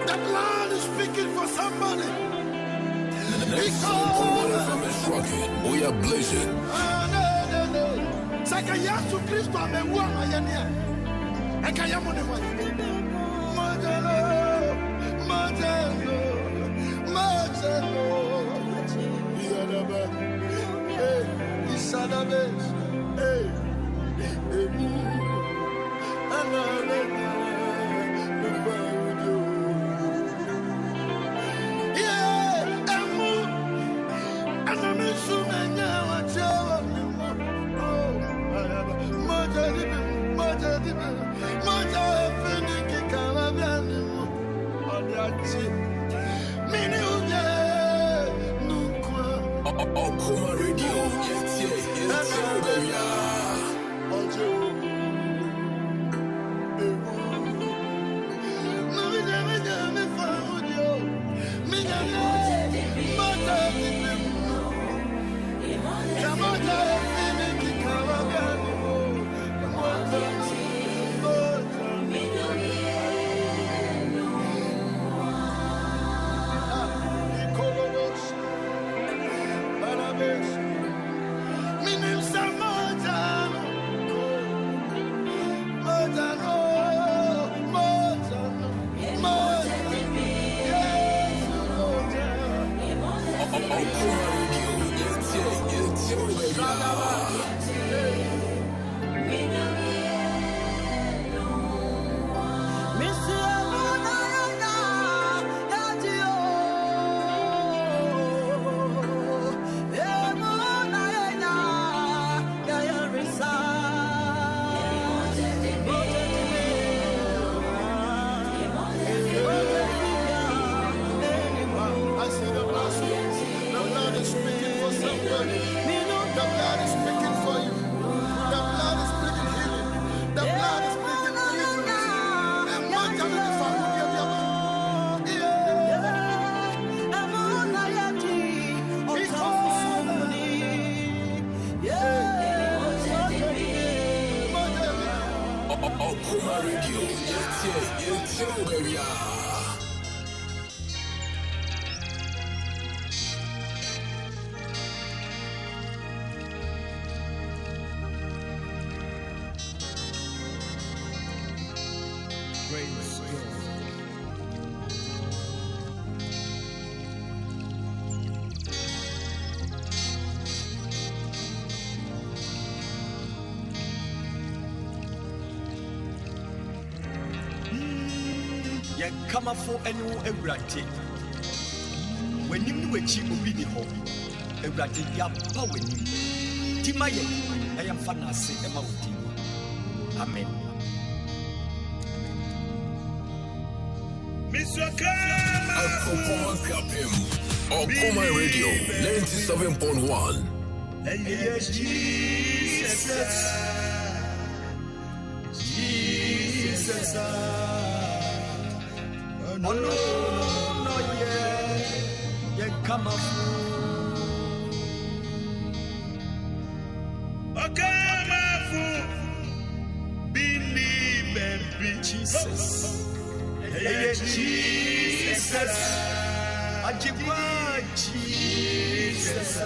The blood is speaking for somebody. We are blazing. No. Sakayasu Christo ameua mayania. Ekayamone wa. Majalo. Yadaba. Isadabe. Okuma Radio, Come for any Ebrati. When you knew a cheap will be the home, Ebrati, Yapa, when you Timaye, I am Fanasi, Emauti. Amen. Mr. Okuma Radio 97.1. Yes, Jesus. Jesus. Oh no, yeah, come on. Oh, come on, believe Jesus. Hey, Jesus. Ajiba Jesus.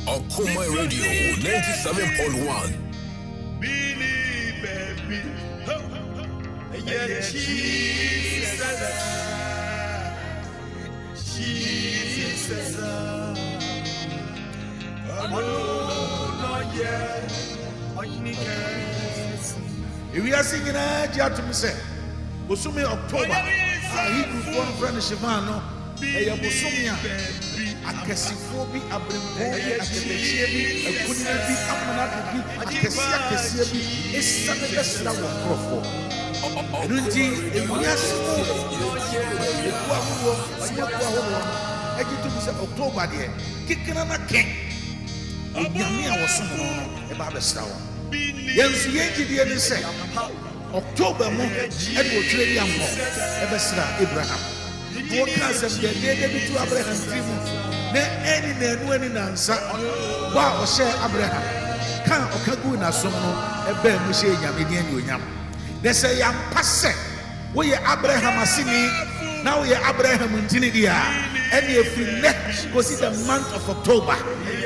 Okuma Radio 97.1. If we are singing to say, Busumi October, Hebrew born friend Shivano, a Busumia, a Cassifobi, a Brimbobi, a Kebechebi, a Kunabi, a Manabi, a Kessia, is something that's not what Crofo. And indeed, if we are October, dear, kicking on a king. Yamia was someone about the star. Yes, Yankee say October, Edward Trillium, Ebesra, Abraham. What class of the day to Abraham 3 months? Then any answer. Wow, share Abraham. Can't Okaguna Sono, a bear Michel Yamidian Yam. They say, Yam Passe, we are Abraham Asini, now we are Abraham in Tinidia. And if we next go see the month of October,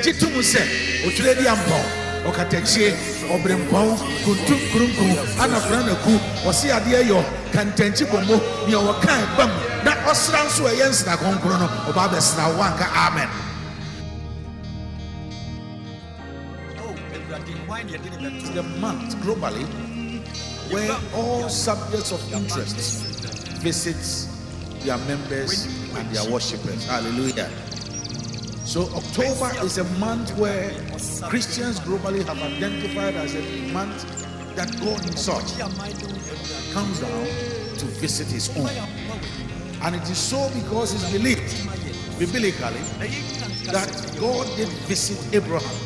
Chitumu said, Australian Ball, Okateche, Obrimpon, Kuntum Kurunku, Anna Franaku, or see a dear yo, Cantenchipomo, your kind bum, that Osran so against the Concrono, or Babes Nawanka, Amen. The month globally where all subjects of interest visits their members and their worshippers. Hallelujah. So October is a month where Christians globally have identified as a month that God himself comes down to visit his own. And it is so because it's believed biblically that God did visit Abraham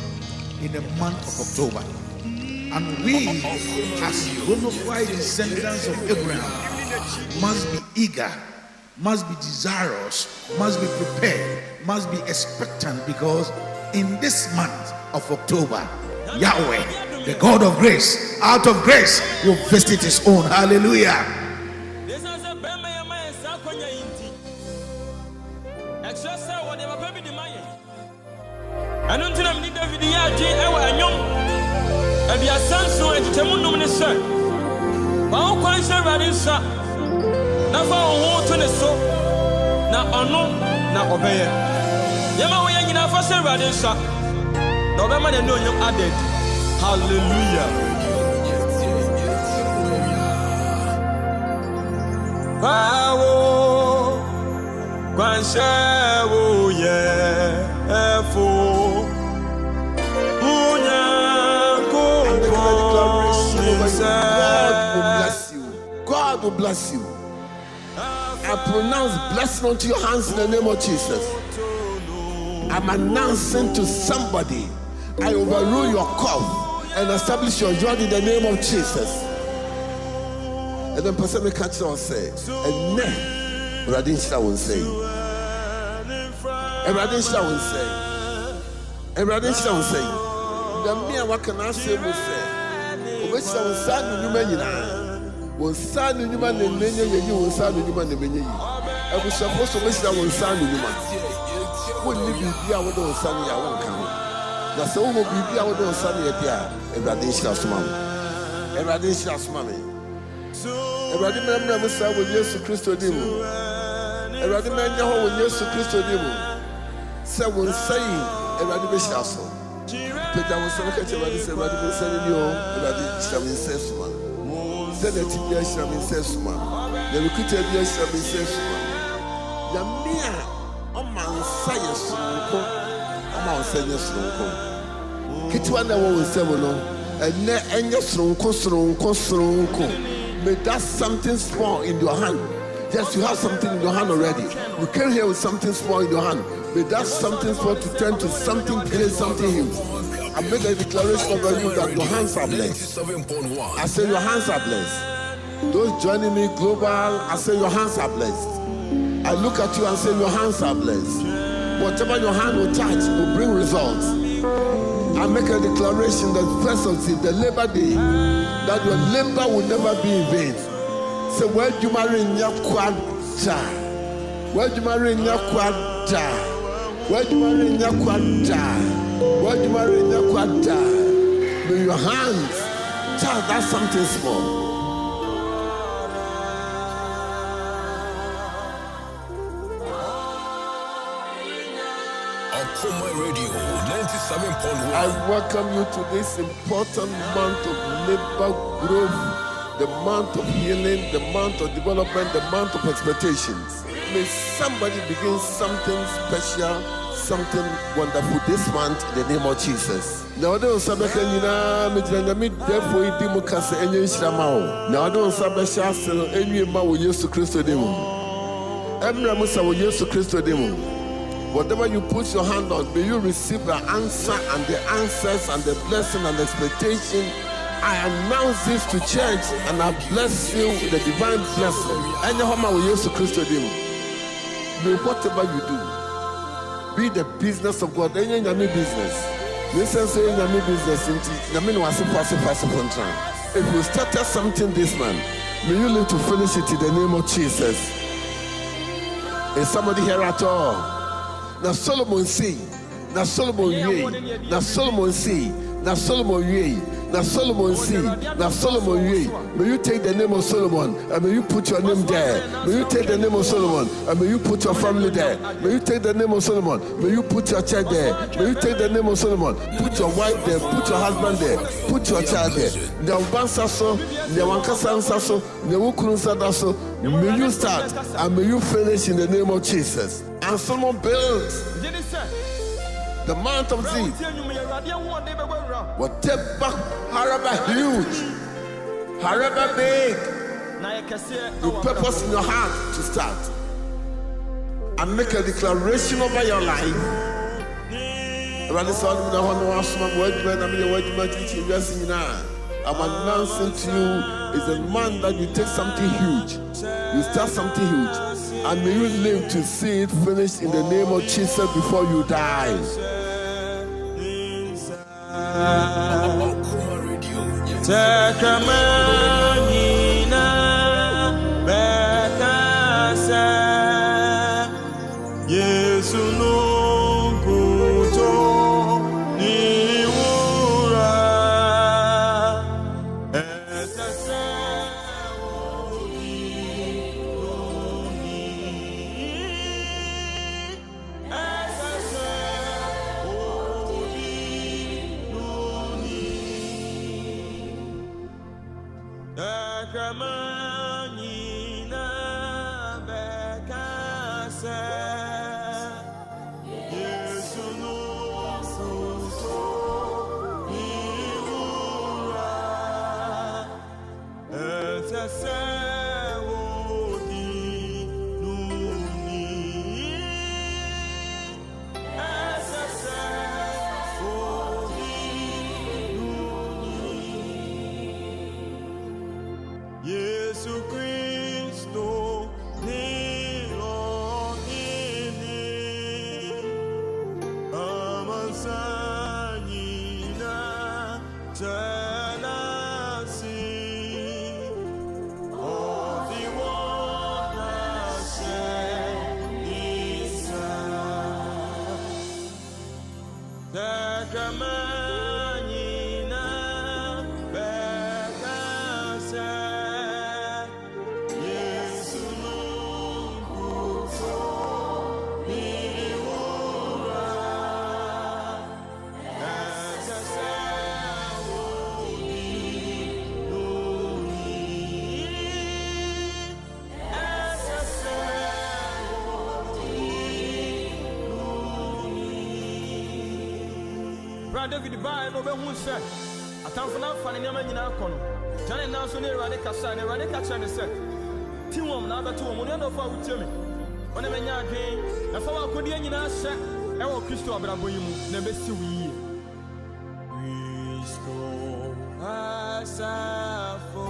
in the month of October. And we, as bona fide descendants of Abraham, must be eager, must be desirous, must be prepared, must be expectant, because in this month of October, Yahweh, the God of grace, out of grace, will visit his own. Hallelujah. And the Assanso and the Temunum, Bao Quaisa Radinsa, Nafa Hoton so, Na Ono, Na Obey. Yama Wayana Fasa Radinsa, November and no young added. Hallelujah. Bao Quaisa, oh yeah, for God will bless you. I pronounce blessing onto your hands in the name of Jesus. I'm announcing to somebody, I overrule your cough and establish your joy in the name of Jesus. And then person may catch on say, and then Radinshla will say, and Radinshla will say, and Radinshla will say, the mere what can I say will say. Which I was sad in human, was sad in human, and many of you will sad in human. I was supposed to wish that was sad in human. Wouldn't you be out of sunny? I won't come. That's all will be out of sunny at the and Radishas mammy. And Radishas mammy. And Radimam never saw with Jesus Christo Demo. And Radiman Yaho with Jesus Christo Demo. So will say, and Radibishas. Peter was so much about this, and Radimam said, Radisham says one. Said that he is says one. The recruiter says one. Yamia, a man says, a man says, Kitwana will say, and ne and your strong may that something small in your hand. Yes, you have something in your hand already. You came here with something small in your hand. May that something small to turn to something great, something huge. I make a declaration over you that your hands are blessed. I say your hands are blessed. Those joining me global, I say your hands are blessed. I look at you and say your hands are blessed. Whatever your hand will touch will bring results. I make a declaration that first of the labor day, that your labor will never be in vain. Say, where you marry in your quadra? Where you marry in your quadra? Where you marry in your quadra? Where you marry in your quadra? With your hands, child, that's something small. Akoma Radio 97.1. I welcome you to this important month of labor growth, the month of healing, the month of development, the month of expectations. May somebody begin something special, something wonderful this month in the name of Jesus. Now I don't sabeka nyina medina me defo idi mu kase enye nhyirama wo. Now I don't sabeka selo enye ma wo Yesu Kristo demu. Emra musa wo Yesu Kristo demu. Whatever you put your hand on, may you receive the answer and the answers and the blessing and expectation. I announce this to church and I bless you with the divine blessing. Any homa with Jesus Christ demu. May whatever you do be the business of God. Any yami business. Listen, say yami business. If you started something this man, may you live to finish it in the name of Jesus. Is somebody here at all? Now Solomon say, now Solomon yea, now Solomon say, now Solomon yea, now Solomon say, now Solomon yea. May you take the name of Solomon and may you put your name there. May you take the name of Solomon and may you put your family there. May you take the name of Solomon, may you put your child there. May you take the name of Solomon, put your wife there, put your husband there, put your child there. May you start and may you finish in the name of Jesus. And Solomon built the Mount of Zion. Whatever, however huge, however big, you purpose in your heart to start and make a declaration over your life. I'm announcing to you is a man that you take something huge, you start something huge, and may you live to see it finished in the name of Jesus before you die. David Bay no be hu se atamfo na fa ne nyama nyina kono jane na so ne Erade kasa ne Erade ka kire ne se tiwom na abeto wo ne no fa wutiemi one menya adwen na fa wa kodi nyina hye e wo Kristo abrabo yi mu na be si wi Kristo asafo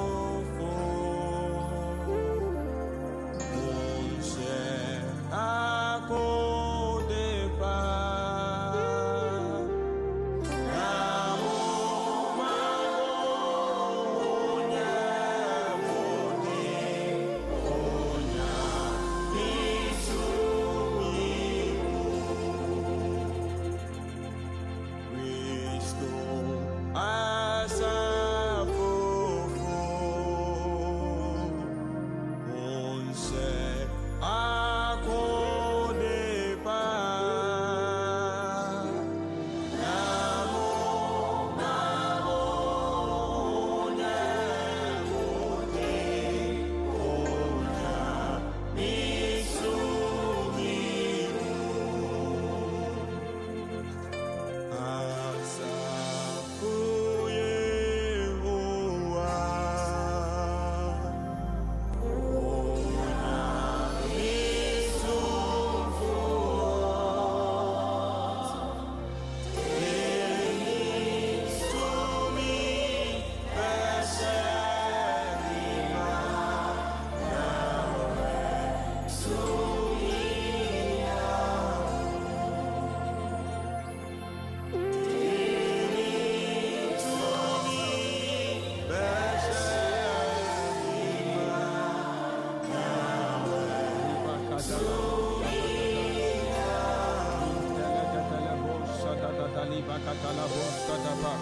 katalabo sadaba.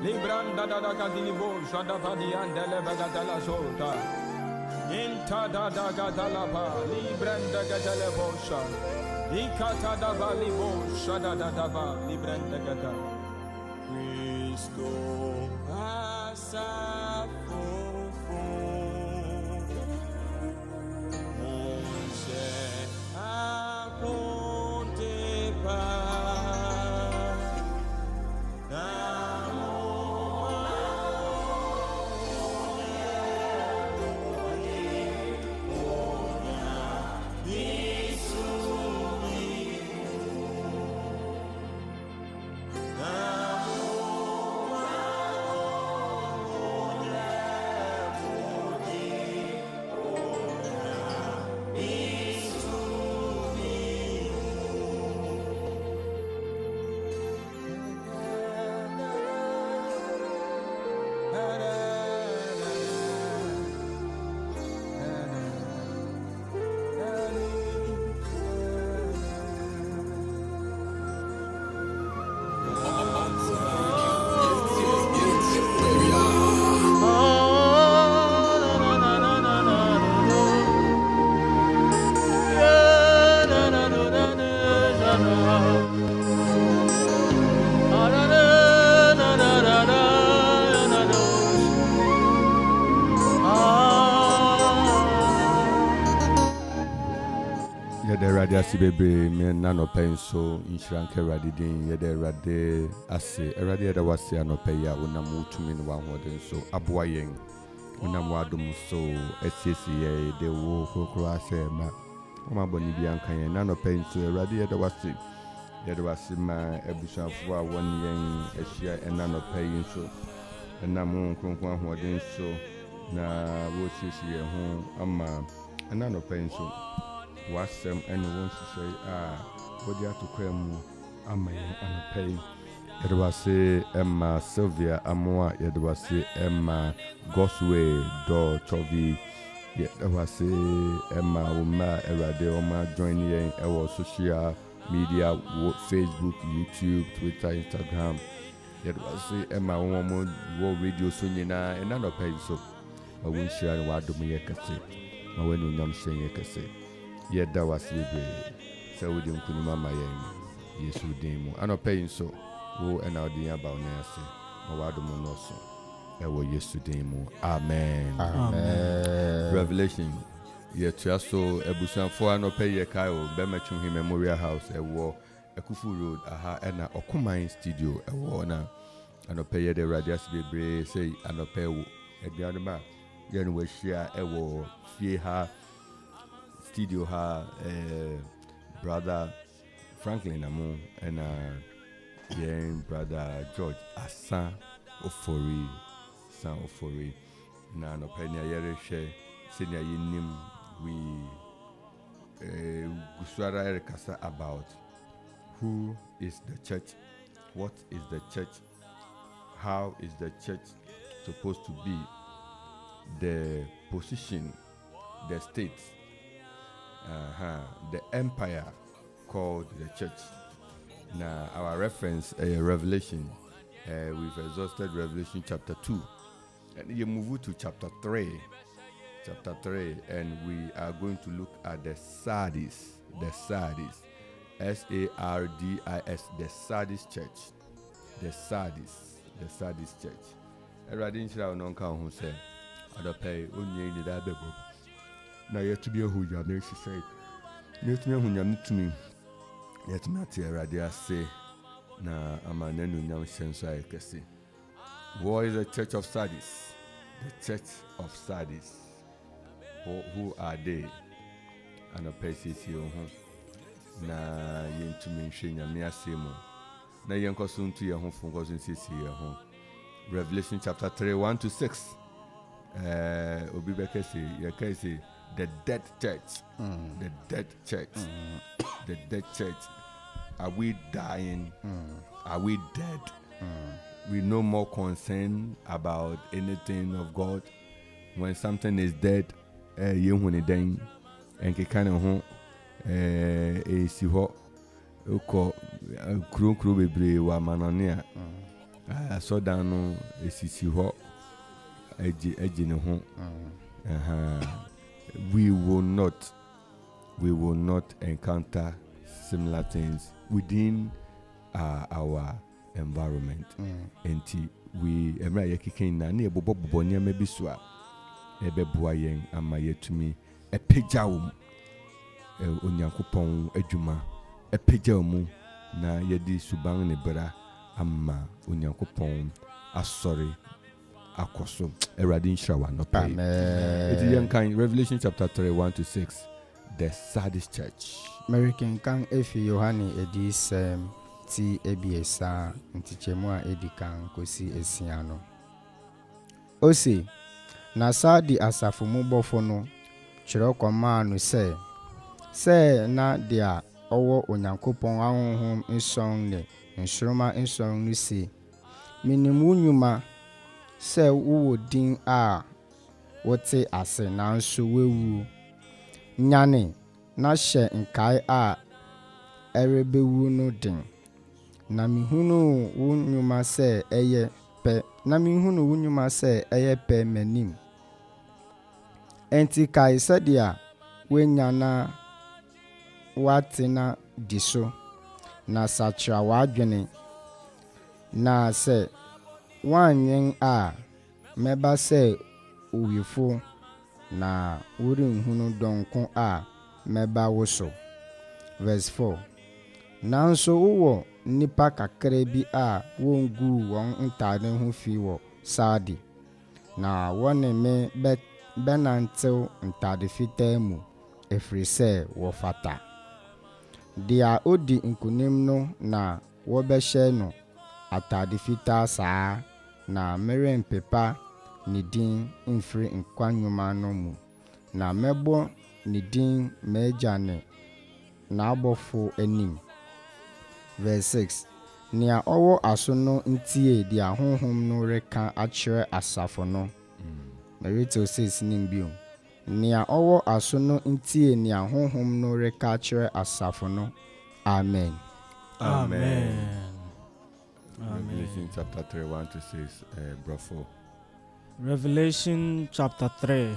Libranda da gadilibo sadaba diandele bagatala sota. Inta da gadalaba libranda gadalebo sa. Ikata da balibo sadadaba libranda gada. Cristo asafofo. Monse aponte pa. Yede rade ase bebre me na no pen so inshranke rade din yede rade ase rade yede wase anope ya wonam utumi ne wa hoden so aboa yen wonam wadom so asiesi ye de wo kokro ase ma ma boni bi ankan yen na no pen so rade yede wase ma ebusuafo a won yen ahia na no pen so na mo kronkron hoden so na wo siesi ye ho ama na no pen so wasem ene won hwehwe a wodi atokwa mu amayen anapay yedwase emma Sylvia Amoa yedwase emma Gosway do Chovi yedwase emma woma erade woma join yen ewo social media Facebook, YouTube, Twitter, Instagram yedwase emma woma wo radio so nyina enanopay so awon share wa dom yekase ma wenu nyam shen yekase yeda wasibe sa wodi nkunima mayen Yesu din mu anope so wo na odin aba ona ase ma wado mu no so ewo Yesu din mu amen Revelation yetua so ebusanfo anope ye kai o Bemetwuhi Memorial House ewo Ekufu Road aha na Okuman Studio ewo na anope ye de radias bebre say anope wo eduanuma yen we share ewo fie ha studio ha brother Franklin Amu and brother George Asa Ofori San Ofori na no penya yere share senior yinim we guswara erekasa about who is the church, what is the church, how is the church supposed to be, the position, the state, the empire called the church. Now our reference Revelation, we've exhausted Revelation chapter 2 and you move to chapter 3, and we are going to look at the Sardis, S-A-R-D-I-S, the Sardis church, the Sardis church. Everybody shall know who said Adope onye ni da bebo na yetu bi ehu ya na say yetu me hu nyam tumi yetu na te erade ase na amana nu nyam senso ayekese. What is the church of Sardis? The church of Sardis. Who are they? Anope sisi ho na yentumi hwe nyame asemu na yenkoso ntu ye ho fonkoso sisi ye ho. Revelation chapter 3 1-6. Obi Bekesi, Yakesi, the dead church, the dead church, the dead church. Are we dying? Are we dead? We no more concerned about anything of God. When something is dead, you when it dying, and kind of si ho, kuro bebree wɔ amanɔne a asɔdan no esisi hɔ agye ne ho. We will not encounter similar things within our environment. Enti we emra yekike na na ebobo nneɛma bi so a ɛbɛboa yɛn ama yɛtumi ɛpagya wo onyankopɔn adwuma ɛpagya mu na yɛde suban ne bra ama onyankopɔn asɔre akoso Awurade nhyira wa no pay. Amen. Revelation chapter 3 1-6, the Sardis church. American kan efi Yohane edisem ti ebiesa ntichemu a edikan kosi esia no. Osi na Sardi asafo mu bɔfo no kyerɛ kɔmaa no sɛ na dia ɔwɔ onyankopɔn ahonhom nson ne nsoroma nson no si minimu nyuma sɛ wo din a wote ase nanso wewu nyane na hyɛ nkae a ɛrebewu no den na mihunu wo nyuma sɛ ɛyɛ pɛ m'anim enti kae sɛdeɛ wenya na watena di so na sakyera w'adwene na sɛ wanwen a mɛba sɛ owifo na worenhunu dɔnko a mɛba wo so. Verse 4. Nanso wowɔ nipa kakra bi a wongu wɔn ntade ho fi wɔ Sardi na wɔne me bɛnantew ntade fitaa mu ɛfiri sɛ wɔfata. Deɛ odi nkunim no na wɔbɛhyɛ no atade fitaa saa na merempepa ne din mfiri nkwa nnwuma no mu na mɛbɔ ne din m'agya ne n'abɔfo anim. Verse 6. Nea ɔwɔ aso no ntie deɛ honhom no reka akyerɛ asafo no. Merito 6 nim bio. Nea ɔwɔ aso no ntie nea honhom no reka akyerɛ asafo no. Amen. Amen. Revelation chapter 3 1-6, Brofo. Revelation chapter 3,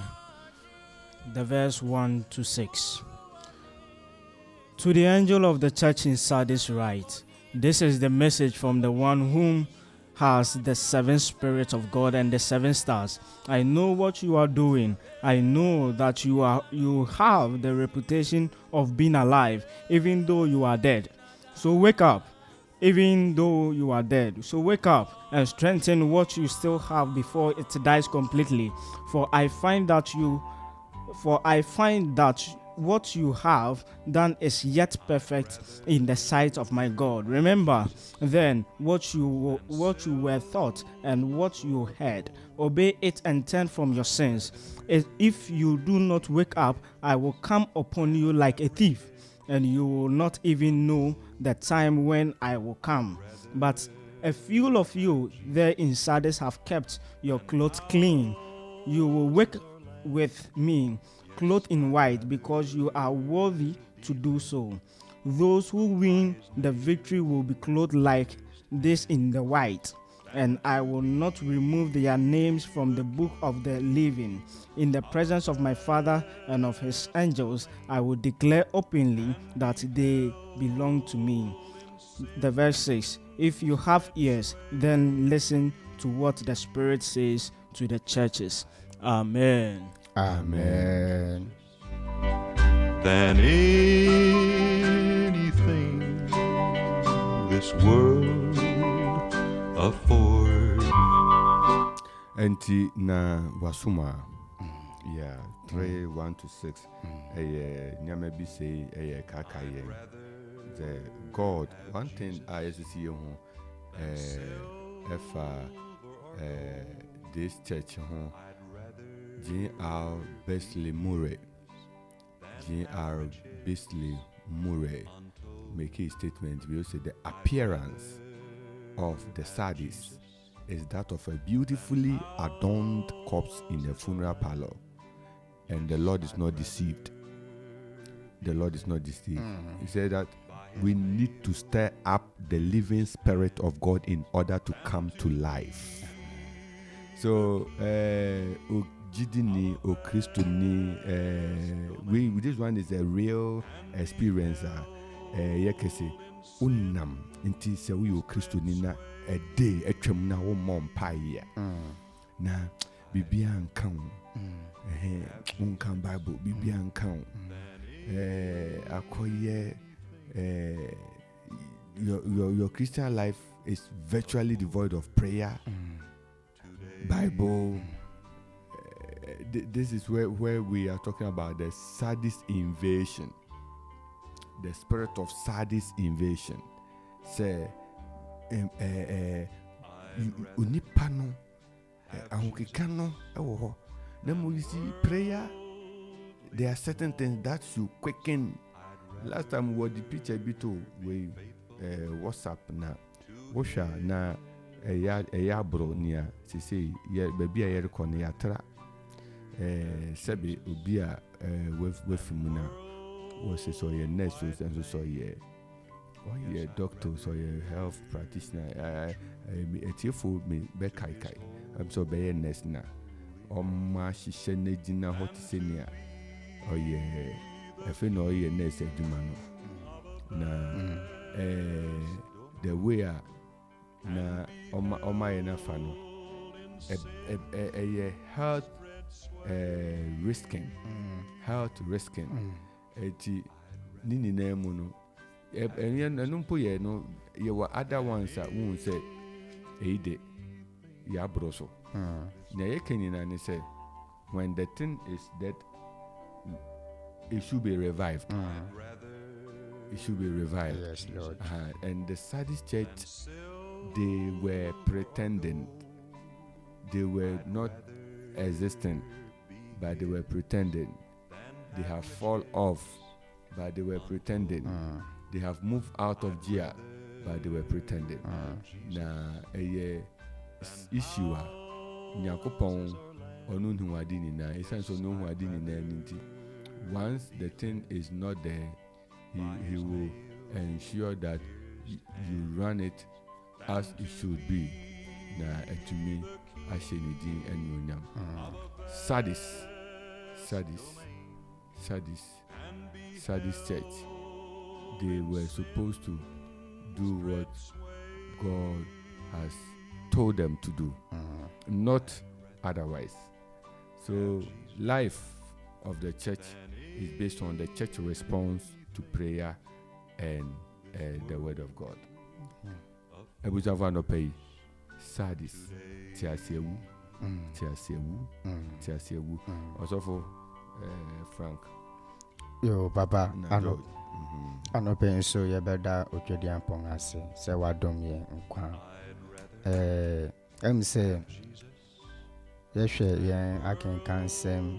the verse 1-6. To the angel of the church in Sardis write, this is the message from the one whom has the 7 spirits of God and the 7 stars. I know what you are doing. I know that you have the reputation of being alive, even though you are dead. So wake up, even though you are dead. So wake up and strengthen what you still have before it dies completely. For I find that what you have done is yet perfect in the sight of my God. Remember then what you were taught and what you heard. Obey it and turn from your sins. If you do not wake up, I will come upon you like a thief, and you will not even know the time when I will come. But a few of you there in Sardis have kept your clothes clean. You will wake with me, clothed in white, because you are worthy to do so. Those who win the victory will be clothed like this in the white, and I will not remove their names from the book of the living. In the presence of my Father and of his angels, I will declare openly that they belong to me. The verse 6. If you have ears, then listen to what the Spirit says to the churches. Amen. Amen. Than anything this world afford. Enti na wasuma. Yeah, 3 1-6. Nyame bi say kaka ye. The God, one thing I see you this church J.R. Beasley Murray. J.R. Beasley Murray make a statement. We will say the appearance of the Sardis is that of a beautifully adorned corpse in a funeral parlor, and the Lord is not deceived. The Lord is not deceived. He said that we need to stir up the living spirit of God in order to come to life. So, o Jidini, o Christoni, this one is a real experience. Yekese, unam, inti se we o Christoni na a day, a trem na o mom pie. Na, Bibian count. Unkan Bible, Bibian count. Akoye, your Christian life is virtually devoid of prayer. Bible. This is where we are talking about the Sardis invasion, the spirit of Sardis invasion. Say, unipano, ahukikano, ewo. Then you see prayer. There are certain things that you quicken. Last time we the picture bito we WhatsApp na, washa na. Eya bro nia sisi ye baby a yere kone yatra sebi obi a wefimu na wo se so ye nurse so ye doctor so ye health practitioner etiefo me be kai am so be ye nurse na ma hihye na gina hot senia oye efe no ye nurse aduma no na the way na oma ye na fa no health risking eti nini na mu no enu mpo ye no ye wa other ones won say eide ya broso na ye kenina ni say when the thing is dead it should be revived. It should be revived. Yes, Lord. And the Sardis church, they were pretending. They were not existing, but they were pretending. They have fall off, but they were pretending. They have moved out of gear, but they were pretending. Na issue nyakopon onu nhuadini na essence onu nhuadini na ninti. Once the thing is not there, he will ensure that you run it as it should be. Na to me, Ashenidi and Yunyam. Sardis church. They were supposed to do what God has told them to do, not otherwise. So, life of the church is based on the church response to prayer and the word of God. Ebujavano Sardis, Tiasiewu. Also for Frank. Yo, Papa, ano penso ye beda otwedi ampon ase se wadom ye nkwa. Say yehwe yen akenkan sem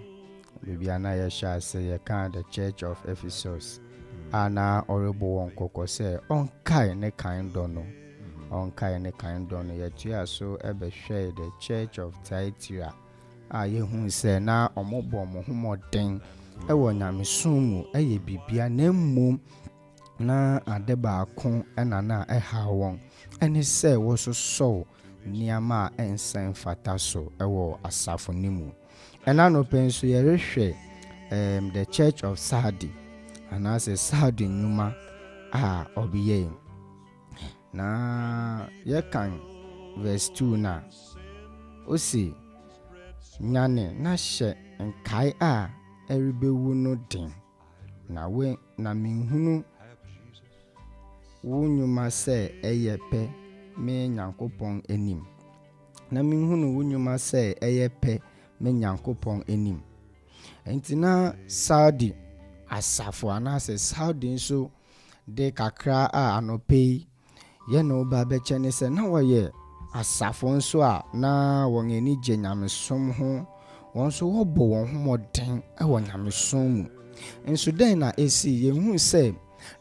bibiana ye sha say ye kan the Church of Ephesus ana orebo won kokko say onkai ne kan do no ye tua so ebehwe the Church of Thyatira ye hu say na omobo mo homoden ewo nyamesom mu eye bibia na mmom na adeba akon ena na eha won ene say wo so niama ensan fata so ewo asafo nimu ena no penso ye rehwe the Church of Sardi and as a Sardi nyuma obiye na ye kan verse 2 na osi nyane na hye nkai eribewu no den na we na minhunu wo nyuma se eyepe me nyankopon enim na minhunu wo nyuma se eyepe me nyankopon enim entina Saudi asafo anase Saudi nso de kakra anope ye no ba be chene se na woye asafo nso na won eni je nyamesom ho won so wo bo won homoden wo nyamesom mu enso den na esi ye hu se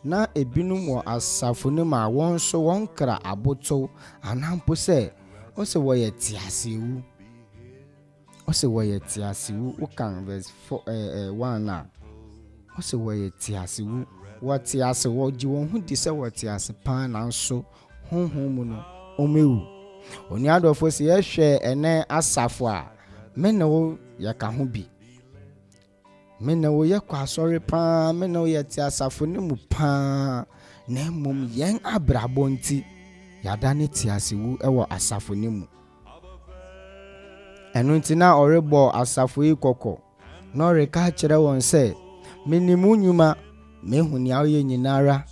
na ebinum wo asafo ne ma won so won kra aboto anampo se o se wo ye tiasewu wo kan verse 1 na o se wo ye tiasewu wɔte ase wɔgye wɔn ho di sɛ wɔte ase paa nanso honhom mu no ɔmɛwu. Oni adɔfo sɛ yɛhwɛ ɛnɛ asafo a me ne wo yɛka ho bi. Me ne wo yɛkɔ asɔre paa, me ne wo yɛte asafo ne mu paa, na mmom yɛn abrabɔ nti yɛada ne te ase wu ɛwɔ asafo ne mu. Ɛno nti na ɔrebɔ asafo yi kɔkɔ na ɔreka kyerɛ wɔn sɛ menim wo nnwuma, mehu nea woyɛ nyinara,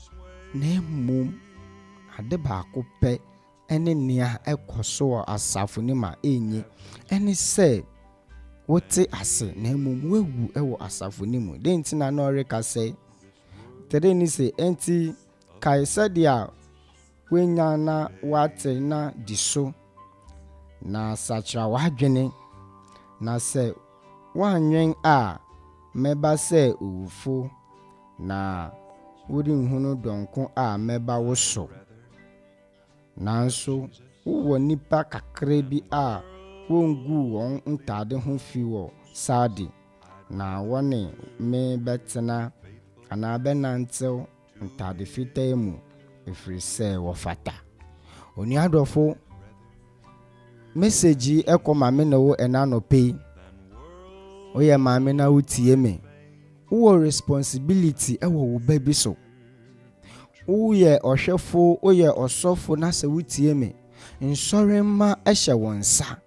na mmom ade baako pɛ ɛne nea ɛkɔ so wɔ asafo ne ma ɛnye ɛne sɛ wote ase na mmom wawu ɛwɔ asafo ne mu. De nti na ɔreka sɛ tere ni sɛ enti kae sɛdeɛ wenya na wate na di so na sakyera wadwene na sɛ wanwen a mɛba sɛ owufo na worenhunu dɔnko a mɛba wo so. Nanso wowɔ nipa kakra bi a wongu wɔn ntade ho fi wɔ Sardi, na wɔne me bɛtena anaa bɛnantew ntade fitaa mu ɛfiri sɛ wɔfata. Oni adɔfo message ɛkɔ maame na wo ɛna nɔpɛ. Woyɛ maame na wotie me. Wowɔ responsibility ɛwɔ wo ba bi so. Woyɛ ɔhwɛfo, woyɛ ɔsɔfo na sɛ wotie me. Nsɔre ma ɛhyɛ wɔn nsa.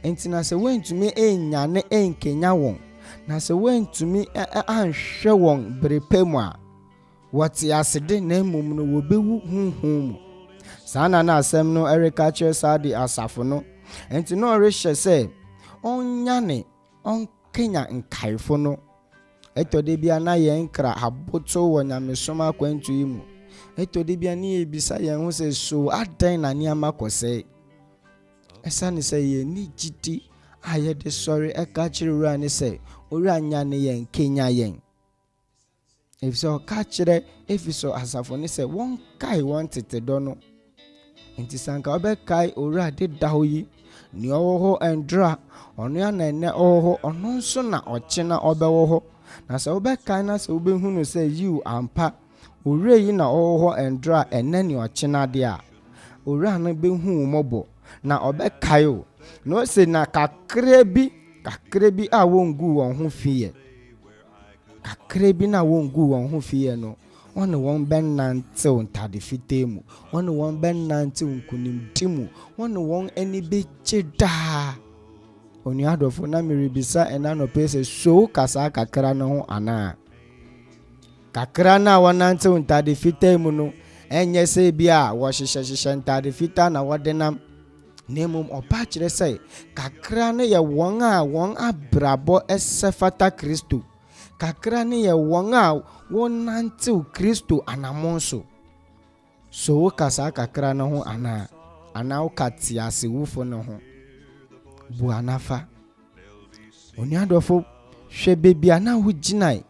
Enti na sɛ wontumi ɛnyane ɛnkenya wɔn, na sɛ wontumi anhwɛ wɔn berepɛ mu a wɔte asede na mmom no wɔbɛwu honhom mu. Saa na asɛm no ɛreka kyerɛ saa de asafo no. Enti na ɔrehyɛ sɛ ɔnyane ɔnkenya nkaefo no. Ɛtɔde bia na yɛn kra aboto wɔ nyamesom akwantu yi mu. Ɛtɔde bia ne yɛbisa yɛn ho sɛ so adan na nneɛma kɔsɛ. Ɛsane sɛ yɛn ni gyidi a yɛde sɔre ɛka kyerɛ wura ne sɛ owura nyane yɛn kenya yɛn. Efisɛ ɔka kyerɛ Efeso asafo ne sɛ wɔn kae wɔn tetedɔ no. Enti sanka ɔbɛkae owura de daw yi ne ɔwɔ hɔ ɛndra ɔno ana ɛnɛ ɔwɔ hɔ ɔno nso na ɔkye na ɔbɛwɔ hɔ. Na sɛ wobɛkae na sɛ wobɛhunu sɛ yiw ampa owura yi na ɔwɔ hɔ ɛndra ɛnɛ ne ɔkye na de a owura no bɛhu mmɔbɔ na ɔbɛkae o. Na ɔsɛ na kakra bi a wɔngu wɔn ho fie. Kakra bi na wɔngu wɔn ho fie no ɔne wɔn bɛnantew ntade fitaa mu, ɔne wɔn bɛnantew nkunimdi mu, ɔne wɔn ani bɛkye daa. Oni adɔfo na merebisa ɛna nɔpɛ sɛ so kasa kakra no ho anaa. Kakra na wɔnantew ntade fitaa mu no ɛnyɛ sɛ bi a wɔhyehyɛ ntade fitaa na wɔde nam. Na mmom ɔpa kyerɛ sɛ kakra no yɛ wɔn a wɔn abrabɔ ɛsɛ fata Kristo. Kakra no yɛ wɔn a wɔnantew Kristo anamon so. So wo kasa kakra no ho anaa wo kate ase wufo no ho. Buanafa. Oni adɔfo hwɛ bebi ana wo gyinae.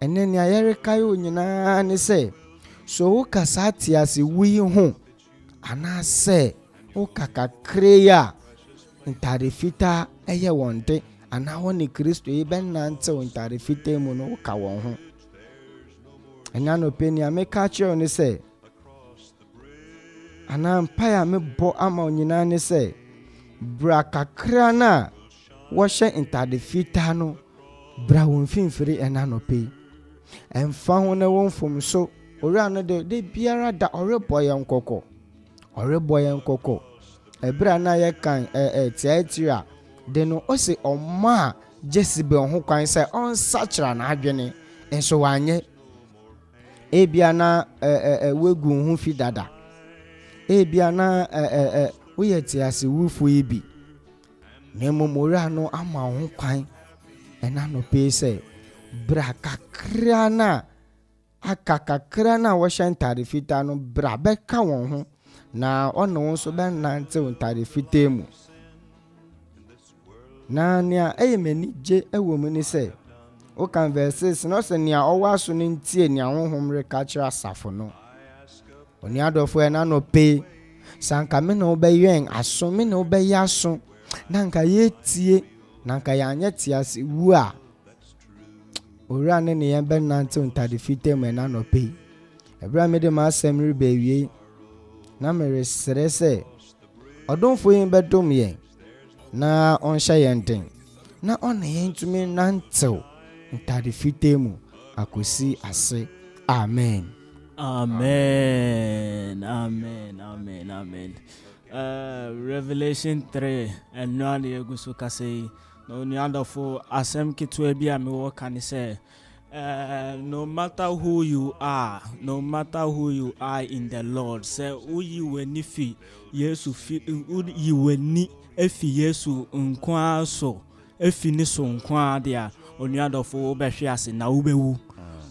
Ɛnɛ ne ayɛreka yo nyinaa ne sɛ so wo kasa te ase wuyi ho ana sɛ wo kakakre ya ntare fitaa ɛyɛ wɔn de ana wɔne Kristo yi bɛnantew ntare fitaa mu no wo ka wɔn ho. Ɛna no pɛ nea meka kyerɛ ne sɛ ana mpae a mebɔ ama nyinaa ne sɛ bra kakra na wɔhyɛ ntade fitaa no bra wɔn mfimfiri ɛna no pɛ. Ɛmfa ho na wɔn fom so owura no de biara da ɔrebɔ yɛn kɔkɔ. Ɛbra na yɛ kan Tiatira de no ɔse ɔma Jezebel ho kwan sɛ ɔnsakyera n'adwene nso wanyɛ. Ebia na wegu ho fi dada. Ebia na woyɛ te ase wufo yi bi. Na mmom owura no ama ho kwan ɛna no pɛ sɛ bra kakra na wɔhyɛ ntade fitaa no bra bɛka wɔn ho na ɔno nso bɛnantew ntade fitaa mu. Na nea ɛyɛ m'ani gye ɛwɔ mu ne sɛ wokan verses na ɔsɛ nea ɔwɔ aso no ntie nea honhom reka kyerɛ asafo no. Oni adɔfo ɛna no pɛ sanka me na wobɛyɛn aso, me na wobɛyɛ aso na nka yɛtie na nka yɛanyɛ te ase wu a owura ne ne yɛn bɛnante ntade fitaa mu ɛna nɔpɛ yi. Ɛberɛ a mede m'asɛm reba awie na meresrɛ sɛ ɔdomfo yi bɛdom yɛn na ɔnhyɛ yɛn den na ɔne yɛn ntumi nantew ntade fitaa mu akɔsi ase. Amen. Amen. Amen. Amen. Amen. Revelation 3 and no one goes to say no wonderful asem ketewa bi a me wo kan say no matter who you are in the Lord, say who you weni fi Yesu fi you weni efi Yesu nkwa so efi ni so nkwa dia onuadofo be hwe ase na wo bewu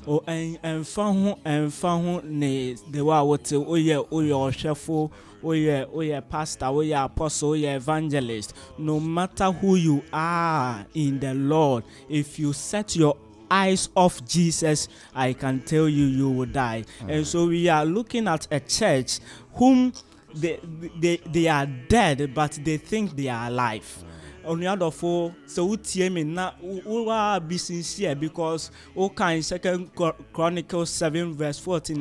o enfa ho ne de wa wote oye ohwefo oye pastor, oye apostle, oye evangelist. No matter who you are in the Lord, if you set your eyes off Jesus, I can tell you, you will die. And so we are looking at a church whom they are dead, but they think they are alive. On the other four, so utie me na uwa be sincere, because in 2 Chronicles 7 verse 14,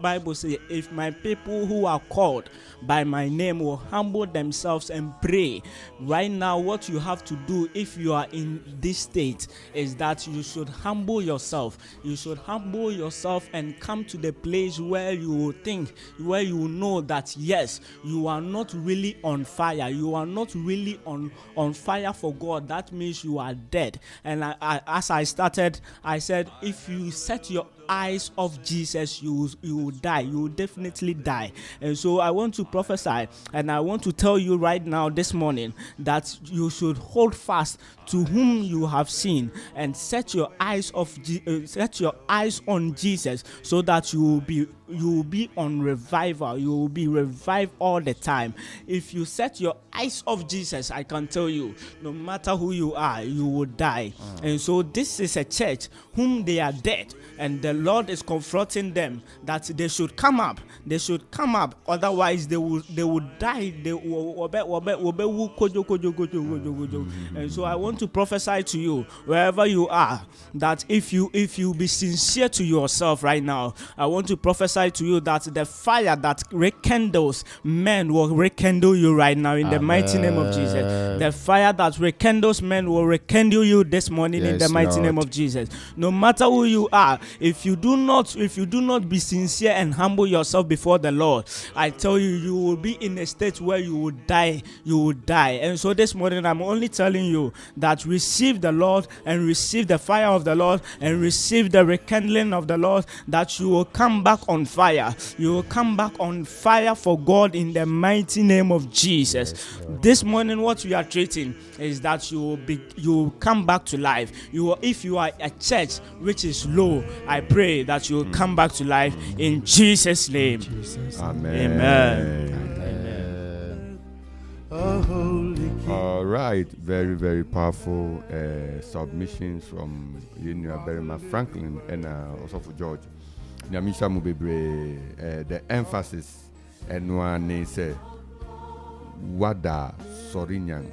Bible says, if my people who are called by my name will humble themselves and pray. Right now, what you have to do if you are in this state is that you should humble yourself. You should humble yourself and come to the place where you will think, where you know that yes, you are not really on fire. You are not really on fire for God. That means you are dead. And as I started, I said, if you set your eyes of Jesus, you will die. You will definitely die. And so I want to prophesy, and I want to tell you right now this morning that you should hold fast to whom you have seen and set your eyes on Jesus, so that you will be on revival. You will be revived all the time. If you set your eyes off Jesus, I can tell you, no matter who you are, you will die. And so this is a church whom they are dead, and the Lord is confronting them that they should come up. They should come up, otherwise they will die. They will. And so I want to prophesy to you, wherever you are, that if you be sincere to yourself right now, I want to prophesy to you that the fire that rekindles men will rekindle you right now in the mighty name of Jesus. The fire that rekindles men will rekindle you this morning in the mighty name of Jesus. No matter who you are, if you do not be sincere and humble yourself before the Lord, I tell you, you will be in a state where you will die. You will die. And so this morning, I'm only telling you that receive the Lord and receive the fire of the Lord and receive the rekindling of the Lord, that you will come back on fire. You will come back on fire for God in the mighty name of Jesus. This morning, what we are treating is that you will come back to life. If you are a church which is low, I pray that you will come back to life in Jesus' name. Amen. Amen. All right, very, very powerful submissions from Berima Franklin and also for George. Nyamisha Mubebre, the emphasis and one is wada sorinyang,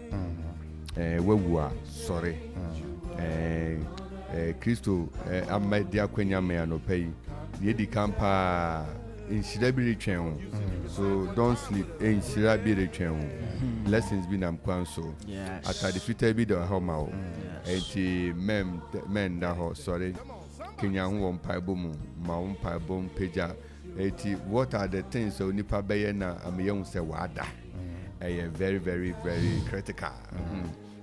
wewa sorry, Christo, Amadia Quenya me anopay, Yedi Campa in Shirabi channel. So don't sleep in Shirabi channel. Blessings be nam kwanso. At the future be the home. Men that ho sorry. Kenya won paibomu, maun paibom peja. What are the things so nipa bayena amiyong se wada? Very, very, very critical.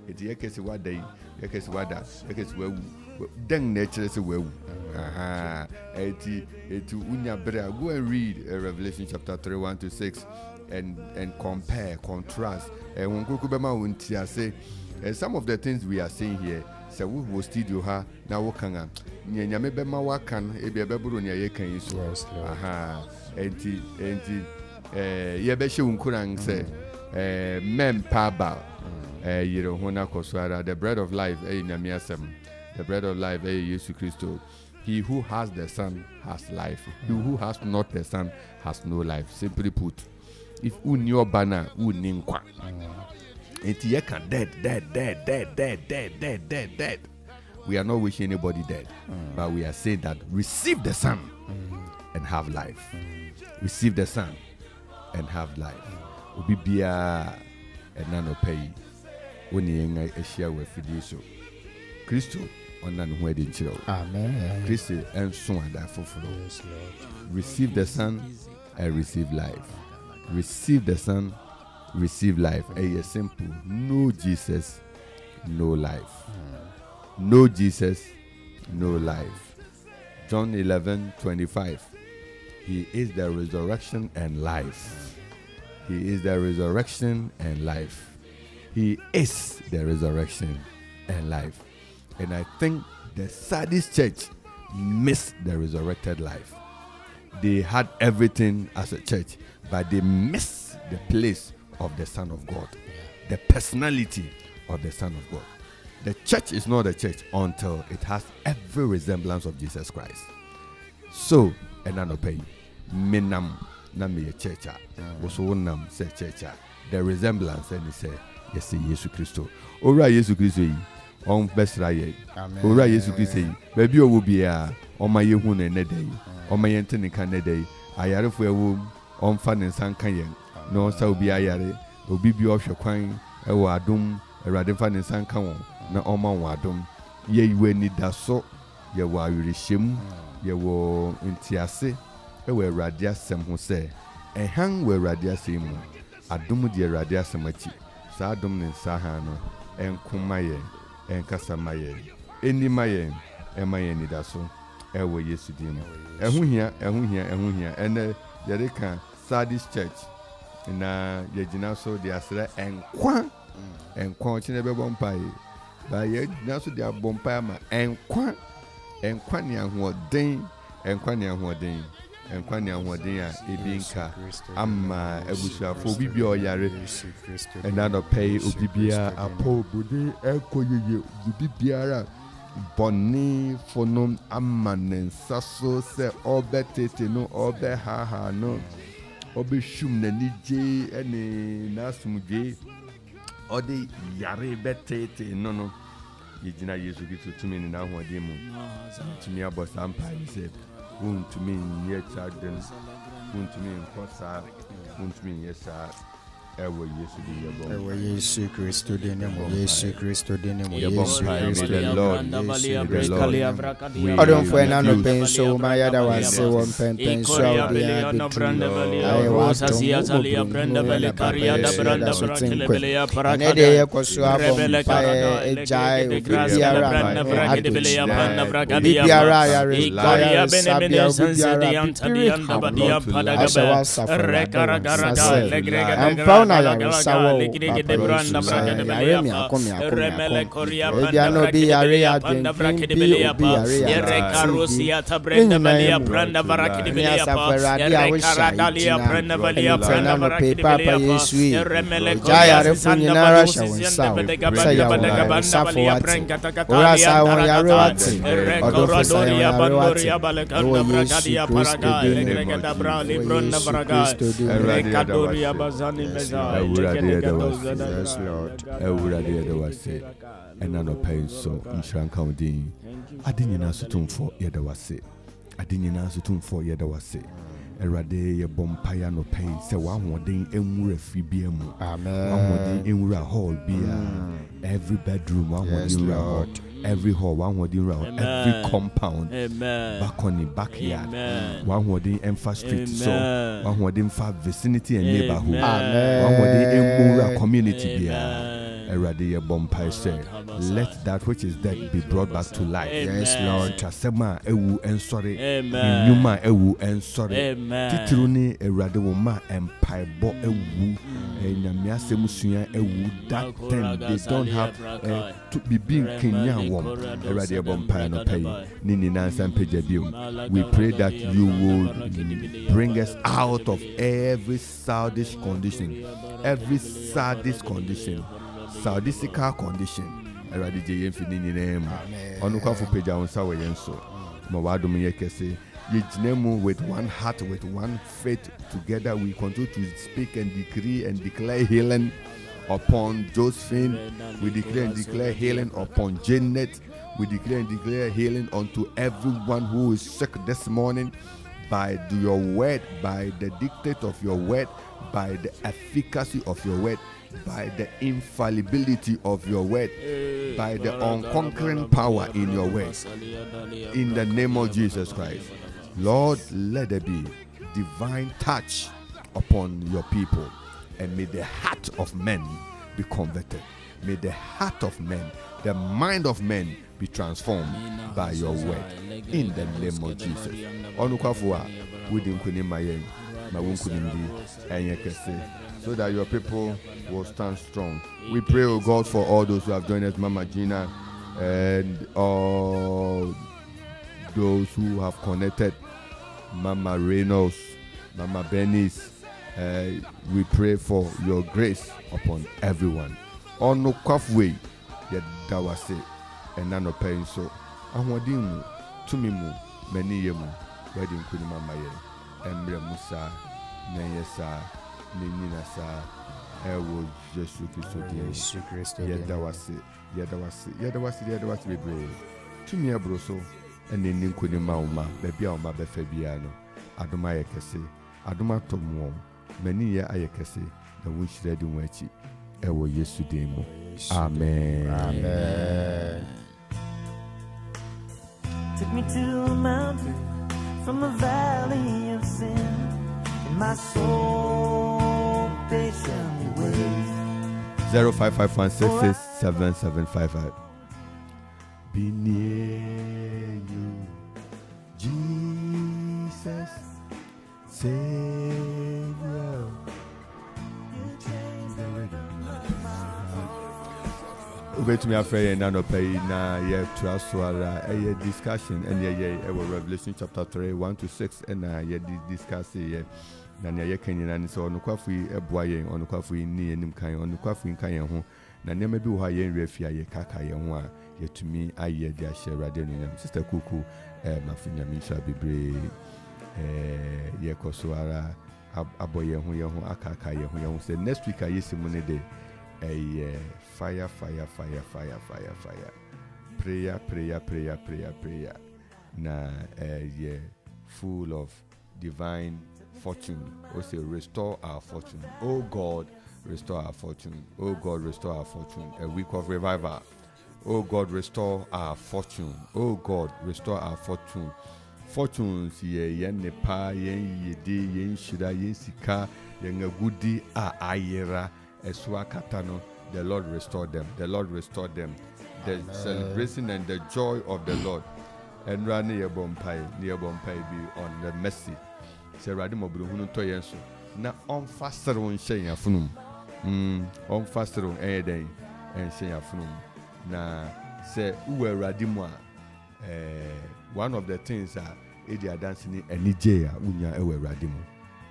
It's yekesi wada, yekesi wada, yekesi wewu. Then nature is a wewu. Unya brea. Go and read Revelation chapter 3, 1-6 and compare, contrast. And when Kukubema untia say some of the things we are saying here. So we will studio ha na wokanga nyame bema wakan ebe beburu nya yekan so enti ye be hye unkuran se mem paba yire hona koswara. The bread of life nyame asem, the bread of life Jesus Christo. He who has the Son has life. He who has not the Son has no life. Simply put, if unyo bana uninkwa, enti ye can dead. We are not wishing anybody dead, but we are saying that receive the Son and have life. Receive the Son and have life. Obi bia enano pay. When you share with you, Christo on an wedding child. Amen. Christo and so on that for receive the Son and receive life. Receive the Son, receive life. A simple. No Jesus, no life. No Jesus, no life. John 11:25. He is the resurrection and life. He is the resurrection and life. He is the resurrection and life. And I think the Sardis church missed the resurrected life. They had everything as a church, but they missed the place of the Son of God, the personality of the Son of God. The church is not a church until it has every resemblance of Jesus Christ. So, and I pay menam na me church was one say church. The resemblance and he say yes, Jesus Christ. Ora Jesus Christ on best right. Ora Jesus Christ. Baby will be a on my yehun and day, on my antenna can day. I are for a womb on fan and san canyon. No, so be I are, will be off your coin, a wadum, a radifan and san canyon. Na ọma wadom ye iwe ni da so ye wa yirishim ye wo ntiase e we awurade asem ho se ehan we awurade asem mu adom de awurade asem achi sa adom ne sa ha no enkoma ye enkasa maye eni maye emaye ni da so e wo Yesu din ehun hia ene ye de kan Sardis church na ye gina so de asere enkwa chine be bompai ba ye na so dia bompa ma enkwa ne ahoden a ebinka amma ebusuafo bibi oyare ena no pay obibia apo budi ekoyeye bibiara bonni fonom amma nensaso se obetete no obe ha no obeshum na nije ene nasumuje ode yare betete no yigina Yesu gitu tumi ni na hoade mu tumi abosa mpa ise tumi ye chaden tumi nkosa tumi yesa ewo Yesu di yebo ewo Yesu Kristo di ne mo Yesu Kristo di ne mo Yesu Kristo the Lord odon fo na no penso ma ya da wa se won pen so dia ai wa sasia zalia brenda bele karia da branda brakele bele ya para ne de ye ko so afo pa e jai biara branda brakele bele ya branda brakele ya biara ya re karia bene bene sanse de anta di anda badia pada ga re kara kara legrega na ya sawo de branda brakele bele ya remele koria branda brakele ya panda brakele bele ya re karusia ta brenda bele ya branda brakele bele ya re kara dalia brenda bele ya branda brakele bele ya remele koria sanda barusi sanda bedega banda bedega banda bele ya branga takatalia re korodoria bandoria bale kanda brakele ya paraga legrega da brali branda baraga re kadoria bazani meza Yes, Lord. Everybody there was say, and no pain so in Shrankaudin. I didn't answer to for yet was say. I didn't answer to for yet was say. Erade ye bompire no pain say one more day in refi BM. Amen. One more day in hall be every bedroom, one more day hall. Every hall, one word in round, every compound, back on the backyard, one word in Emfa Street, so one word in far vicinity and neighborhood, one word in Mura community. Eradi Bompire say, let that which is dead be brought back to life. Yes, Lord. Tasema ewu and sorry, Yuma ewu and sorry. Titruni Eradewoma and Paibo ewu, and Yamiase Musuya ewu. That time they don't have to be being Kenya warm. Eradi Bompire no pay. Nini Nansan Pejabium. We pray that you will bring us out of every Saudish condition, every Saudish condition. Saudicical condition. Eradi J Infinity name. Onukafu Peja on Sawa Yenso. Mawadu Miyekese. Yejnemu with one heart, with one faith together. We continue to speak and decree and declare healing upon Josephine. We declare and declare healing upon Janet. We declare healing unto everyone who is sick this morning by your word, by the dictate of your word, by the efficacy of your word, by the infallibility of your word, by the unconquering power in your word. In the name of Jesus Christ. Lord, let there be divine touch upon your people, and may the heart of men be converted. May the heart of men, the mind of men be transformed by your word. In the name of Jesus. So that your people will stand strong. We pray, O God, for all those who have joined us, Mama Gina, and all those who have connected, Mama Reynolds, Mama Bernice. We pray for your grace upon everyone. On no halfway, yet dawase, and none of pain so. Ahwadimu, Tumimu, Meniyemu, wedding Kunima Maye, Emre Musa, Nayesa, Ninasa, Ewo Jesu Christo, Yadawase, be brave. Tumi Abroso, and then Kunima Uma, Bebia Uma Befebiano, Adoma Yakese, Adoma Tomo, Menia Ayakese, the wish ready wechi. Ewo Yesu demo. Amen. Amen. Took me to a mountain from a valley of sin, and my soul patiently waits. 0551667755. Be near you, Jesus, Savior. Wait me afraid and not pay na ye trust a discussion and ye Revelation chapter 3 1-6 and ye discuss ye na ye Kenyan so no kwafu e boaye on kwafu ni enim kan on kwafu kan ye ho na ne ma bi wo ha ye refia ye kaka ye ho a ye tumi aye dia share radio ni sister Kuku mafunya mi sha bebre ye kosoara aboye ho akaka ye ho say next week aye simone day fire. Prayer. Na full of divine fortune. Also restore our fortune. Oh God, restore our fortune. Oh God, restore our fortune. A week of revival. Oh God, restore our fortune. Oh God, restore our fortune. Fortunes yen nepa yen yedi yen shida yen sika yen agudi ayera. Eswakatano, the Lord restored them. The Lord restored them. The celebration and the joy of the Lord. And run near Bombay be on the mercy. Say Radimo Bruno Toyenso. Now on faster on Shaya Funum. On faster on air day and Shaya Funum. Now say Uwe Radimoa. One of the things are Edia dancing in Nigeria, Unya Ewe Radimo.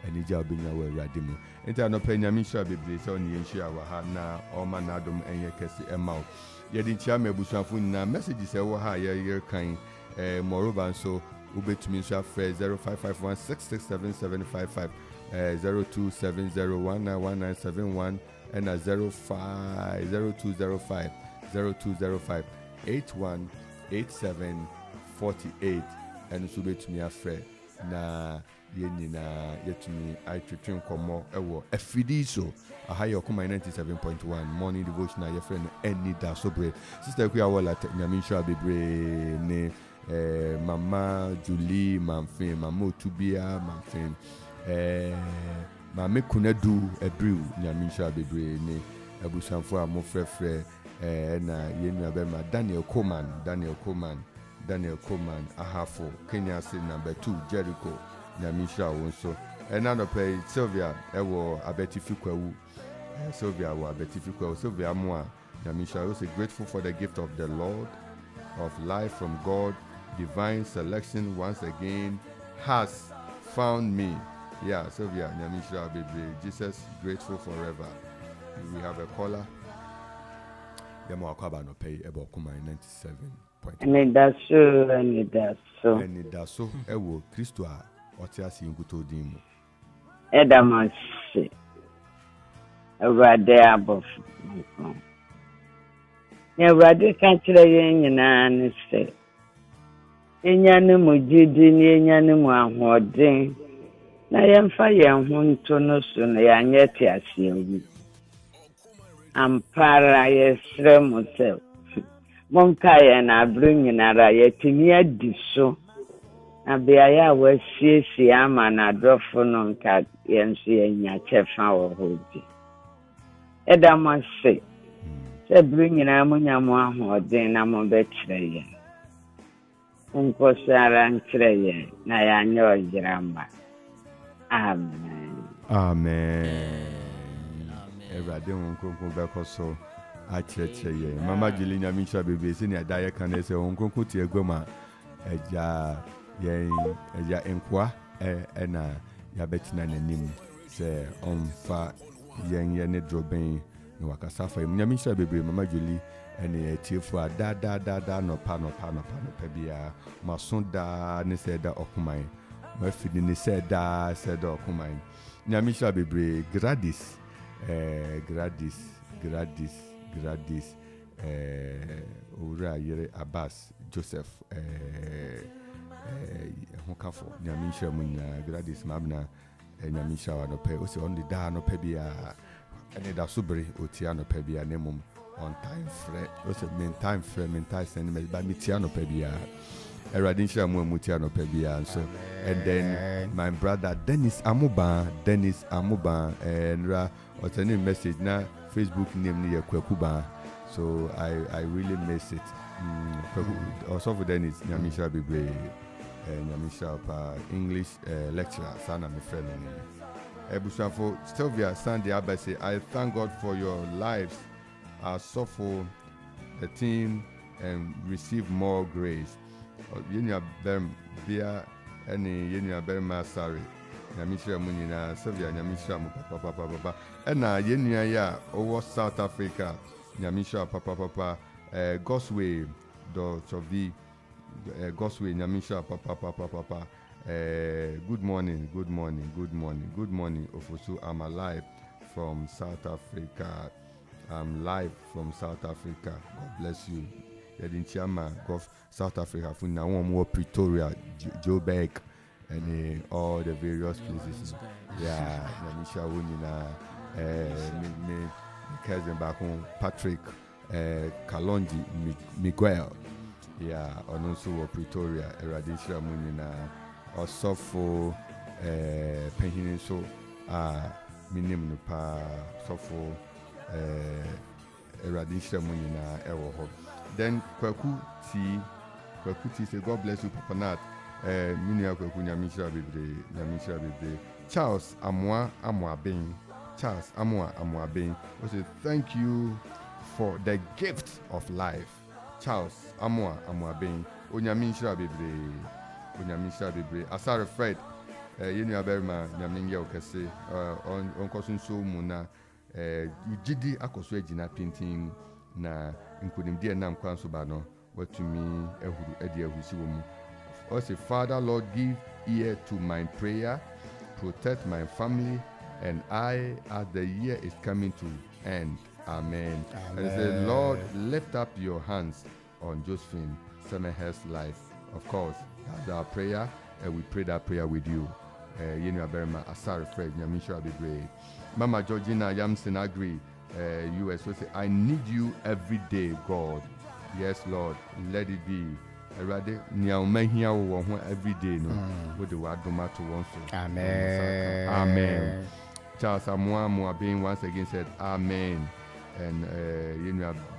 And Ija Binya we Radimo. Enter no penya misha bibli so ni enhia wa ha na o manadom enye kese emao. Ye di ntia mebusuafo na messages e wo ha ye kan moreover so ubetumi nso afre 0551667755 0270191971 and 0205 818748 and so betumi afre na yenina yetumi aitwetwe nkomo ewo afidi so ahaye okoma 97.1 morning devotional your friend any da sobre sister ku awola nyame nsha bebre ne mama Julie Manfin mama Otubia Manfin mama Kunadu Ebrew nyame nsha bebre ne abusanfo amofrefre na yenu abema Daniel Coleman ahafo Kenya State number 2 Jericho Nyamisha also. And now pay Sylvia ewo abetifikwawu. Sylvia Moa. Nyamisha also grateful for the gift of the Lord of life from God. Divine selection once again has found me. Yeah, Sylvia Nyamisha baby. Jesus grateful forever. We have a caller. Yamo akwaba no pay about 97. And that's so. Ewo Christo Otiasi Nguto Dimu. Edamasi. Over there above. Na Awurade ka kyerɛ yɛn nyinaa ne sɛ, enya ne mu gyidi ne enya ne mu ahoɔden, na yɛmfa yɛn ho nto no so na yɛanyɛ te ase awu. Ampara yɛsrɛ mo sɛ, monka yɛn abere nyinara yɛtumi adi so, na beaeɛ a wɔasiesie ama n'adɔfo no nka yɛn nso yɛanya kyɛfa wɔ hɔ bi. Ɛda mo ase, sɛ bere nyinaa monya mo ahoɔden na mobɛkyerɛ yɛn. Nkɔ so ara nkyerɛ yɛn na yɛanyɛ ɔgyerama. Amen. Amen. Everybody on Konko Bekoso, I church. Mama Julia Micha baby, senior Dia can say on Konko Tiagoma, Eja Enkwa, Ena, Yabetina and Nim, say on fa young Yanni Drobain, no Wakasafa, Yamisha baby, Mama Julie, and a tearful da no pano pebia, Masunda, Niseda Okumai, Murphy Niseda, said Okumai, Yamisha baby, Gradis. Gradis Ura Yere Abbas Joseph Hokafo Nyamisha Munya Gradis Mabna Nyamisha no pe o se on the da no pebia and da subri otiano pebia nemum on time fre o se mean time send me by mitiano pebia Eradinsha Mutiano pebia and so and then my brother Dennis Amuba and or sending message now Facebook name near Kwekuba, so I really miss it. Also for Dennis Nyamisha Bibre, Nyamisha English lecturer, son of my friend. Ebusafo Sylvia Sandy Abasi, I thank God for your lives. I suffer the team and receive more grace. Yenya Berm Bia any Yenya Berma sorry. Nyamisha Munina, Sylvia Nyamisha Papa, and Yenya ya over South Africa, Nyamisha Papa, Gosway, do Chovi, Gosway, Nyamisha Papa, good morning, Ofosu, I'm alive from South Africa. I'm live from South Africa. God bless you. Yedinchama, South Africa, Funa, one more Pretoria, Joburg. And all the various places. Yeah, Namisha Wunina, me cousin back home, Patrick, Kalonji, Miguel. Yeah, and also Pretoria, Eradisha Munina, also for Penhin so, Minim Pa, so for Eradisha Munina, Ewo. Then Kwaku T say, God bless you, Papa Nat. Nyamisha Bibre, Charles Amwa Ben. We say thank you for the gift of life. Charles Amwa Ben. Nyamisha Bibre. Asare Fred. Yenu Aberma Nyaminga Okase. On Kosun so muna. Ujidi akoso ejina painting na inkunim die na mkwanso ba no. Watumi ehuru edi ehusi wo mu. Also, Father, Lord, give ear to my prayer, protect my family, and I, as the year is coming to end. Amen. And say, Lord, lift up your hands on Josephine Semeher's life. Of course, that's our prayer, and we pray that prayer with you. Yenu Aberma, Asar Fred, Nyamisha Bibre, Mama Georgina Yamson agree. US, so say, I need you every day, God. Yes, Lord, let it be. Erade niaumehia wo ho every day no wo de wa doma to one so. Amen. Charles Amwa being once again said amen. And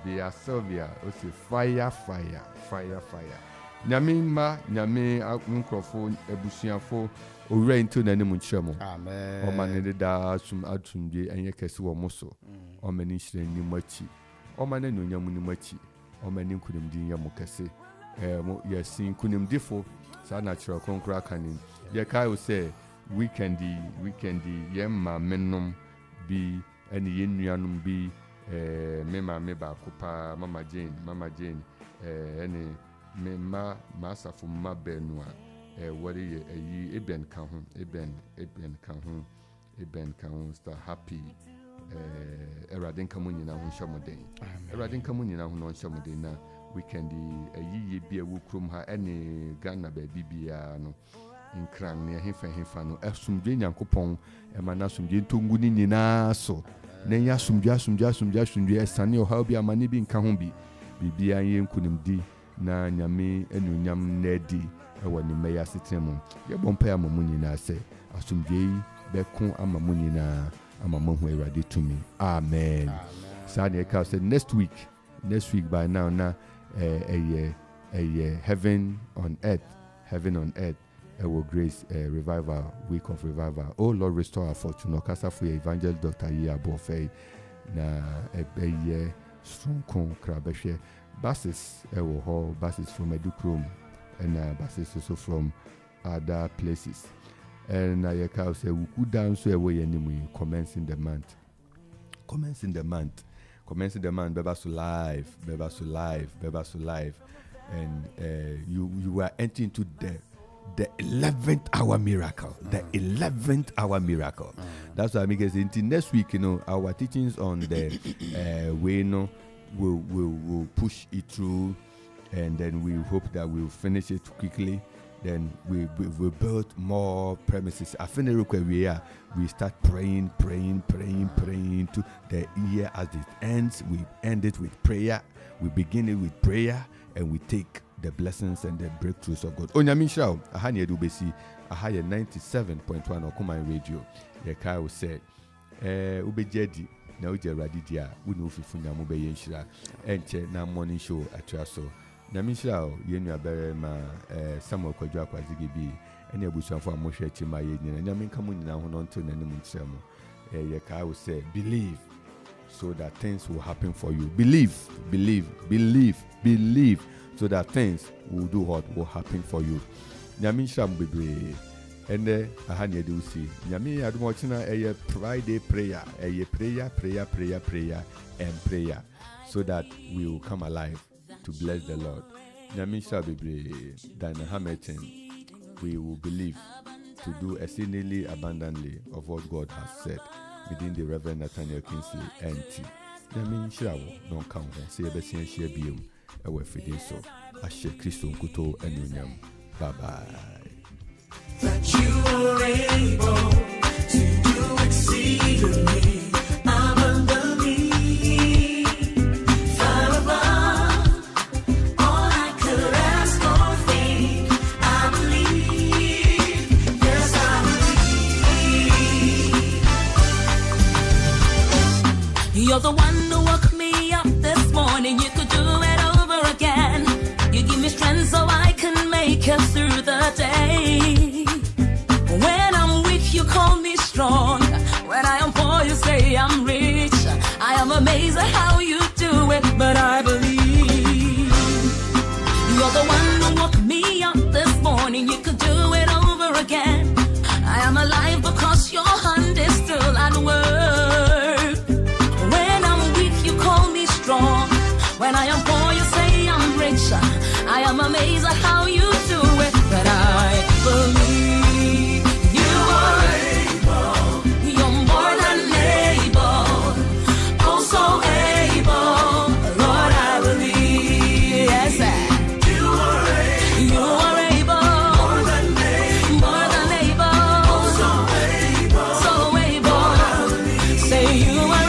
Bia Sylvia o say fire. Nyame nkrofo ebusuafo owura into nanim nkyeremo. Amen. O manede da atumdwe enye kese wo moso. O mani hire ni machi. O mani nonyam ni machi. O mani nkunim din ya mokese. Yes, in kunim difo, sa natural concra canin. Ye kai will say, weekendy, yemma menum be any yenuanum be mema meba kupa, Mama Jane, any mema massa for ma benua, what ye eben kahun, star happy Awurade nka mo nyinaa ho nhyɛ mo den. Awurade nka mo nyinaa ho nhyɛ mo den na weekend ayiye bi a wo krom ha ɛne Ghana baabi biara no nkran ne hefa no asomdwe Nyankopɔn ɛma na asomdwe ntongu ni nyinaa so na nya asomdwe ɛsane ɔhaw bi amane bi nka ho bi bibia yɛ nkunimdi na nyame anuonyam na adi ɛwɔ ne mɛyɛ asetena mu yɛbɔ mpa ama mo nyinaa sɛ asomdwe yi bɛko ama mo nyinaa ama mo ho Awurade tumi. Amen. Saa ne ɛka sɛ next week by now na heaven on earth our grace revival, week of revival. Oh Lord, restore our fortune. Okasa for Evangel Dr. Yabofei na strong con krabeshe buses buses from Edukrom and buses also from other places. And I can say we could down so away anyway. Commencing the month. Beba so live. And you are entering into the 11th hour miracle. The 11th hour miracle. That's why I make it say next week, our teachings on the way, we'll push it through, and then we hope that we'll finish it quickly. Then we build more premises. I feel we start praying to the year as it ends. We end it with prayer. We begin it with prayer, and we take the blessings and the breakthroughs of God. Onyami Shrao, ahani edubesi, ahaya 97.1 Okuman Radio. Yeka will say, ubejedi na uje radidia, unu ufifunya mube yenshira, enche na morning show atraso. Nyami Shrao, yenu abere ma Samuel Kwadwa Kwazigi bi, ene abusuafo amoshe chima yenina. Nyami nkamuni na hononto na nemu ntremo. Yeka will say, believe, so that things will happen for you. Believe, so that things will do what will happen for you. Nyami sham bebre. Ende ahani edu si. Nyami adumo china Friday prayer. Prayer and prayer. So that we will come alive to bless the Lord. Nyami sham bebre. Dana Hamilton. We will believe to do exceedingly abundantly of what God has said within the Reverend Nathaniel Kingsley NT. Nyami shirawo non kan ho se ebesi share biem ewe fide so ashe Kristo nkuto enunyam. Bye bye. That you are able to do exceedingly abundantly far above all I could ask or think. I believe, yes I believe. You're the one who woke me up this morning. You could do it over again. You give me strength so I can make it through the day. When I'm weak, you call me strong. When I am poor, you say I'm rich. I am amazed at how you do it, but I believe. You're the one who woke me up this morning. You could do it over again. I am alive because your hand is still at work. When I'm weak, you call me strong. When I am poor, you say I'm rich. I am amazed at how you do it, but I believe you are able. You're more than able, oh so able. Lord, I believe, yes, you are able, more than able, oh so able. Say you are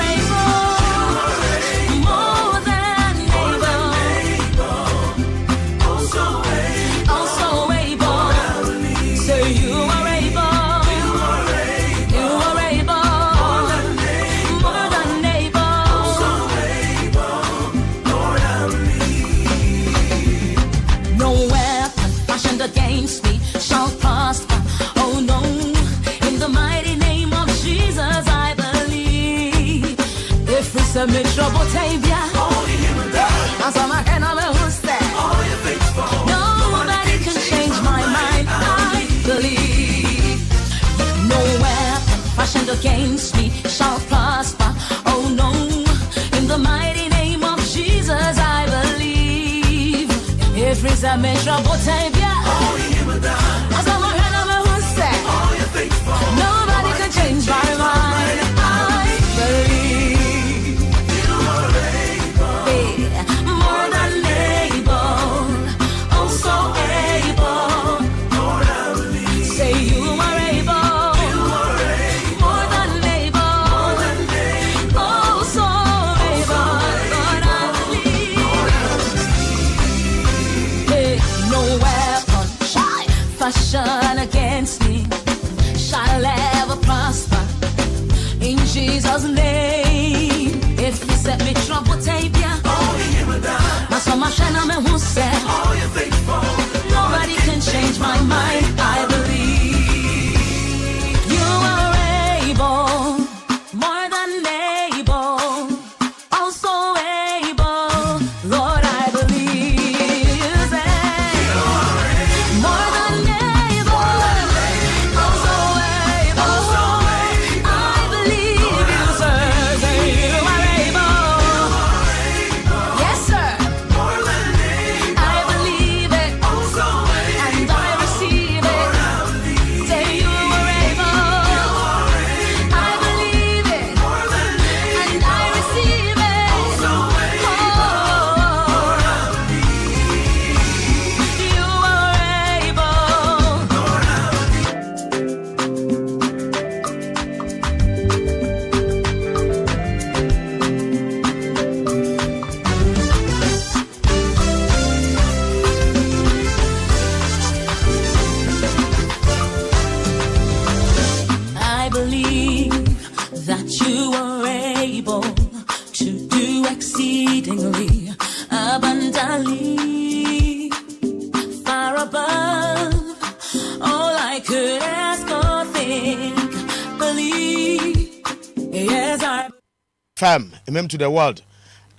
against me shall prosper. Oh no, in the mighty name of Jesus I believe. If it's a trouble, Tavia, as I'm a enemy who's there, nobody can change my mind. I believe. No weapon fashioned against me shall prosper. Oh no, in the mighty name of Jesus I believe. If it's a trouble, Tavia, nobody can change my mind. I believe. No weapon fashion against me shall ever prosper. In Jesus' name, if you set me trouble, tape ya. My son, my shana, me who said, nobody can change my mind. I believe you are able, more than able, also able. Lord, I believe you say, more than able, also able. I believe you, sir, say you are able. Yes, sir. I believe it, and I receive it. Say you are able. I believe it, and I receive it. Oh, you are I believe that you are able to do exceedingly abundantly, far above all I could ask or think. Believe, yes, I. FM, Amen to the world.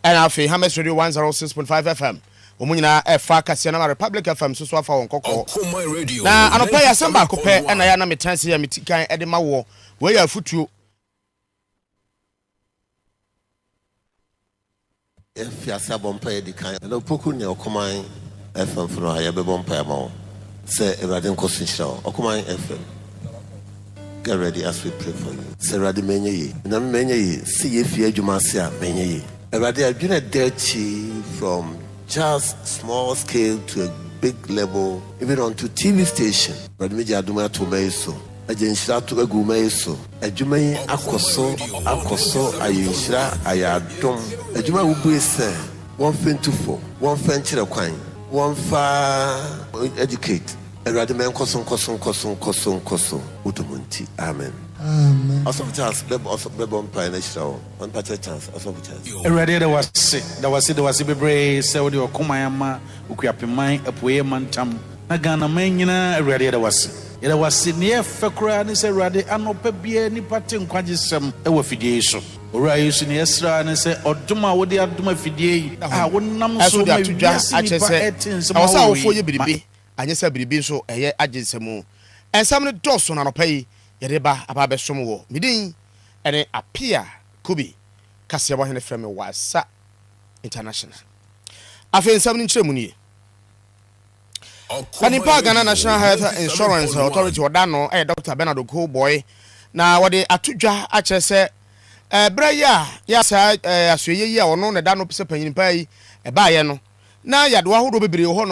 And Afi Hammers Radio 106.5 FM. Omunyina efa Kasiana Republic FM so afa won kokko. Na anopa ya samba kopɛ na ya na metanse ya metikan edema wo. We ya futuo. If ya sa bompa e dikan. Na poku ne okoman FM fro ha ya be bompa ya ma wo. Say Erade nkoso nhyira. Okoman FM. Get ready as we pray for you. Say Erade menye yi. Na menye yi. See ye fie adwuma se a menye yi. Erade adwene dachi from just small scale to a big level, even onto TV station. But me jaduma to me so. Ajenshira to agume so. Adwuma yi akoso ayenshira ayadom. Adwuma wubu se one fin to four, one fan chira kwan, one fa educate. Erade men koso utumunti. Amen. Amen. Also chance bebo mpa na shirawo. One part chance also chance. Erade there was bebre se odi okoman ma ukuapeman apoye mantam. Na Ghana man nyina erade there was. There was ne fekura ne se erade anopa bia ni pate nkwagisem e wo fidie so. Ora yesu ne esra ne se oduma wodi aduma fidie wonam so ma wiase ni pa etins ma wo sa wo ye biribi anyesa biribi so eye aginsemu. Ensam ne doso na anopa yi Yereba ababe somo midin ene apia kubi kase bo hene frame wasa international afensam ni nkyeremu ni Kanipa Ghana National Health Insurance Authority odano Dr. Bernard Okoboy na wode atudwa a kyerese braya ya sa asoye yi a ono ne da no pese panyin pai ba ye no na yade wa hodo bebre ho no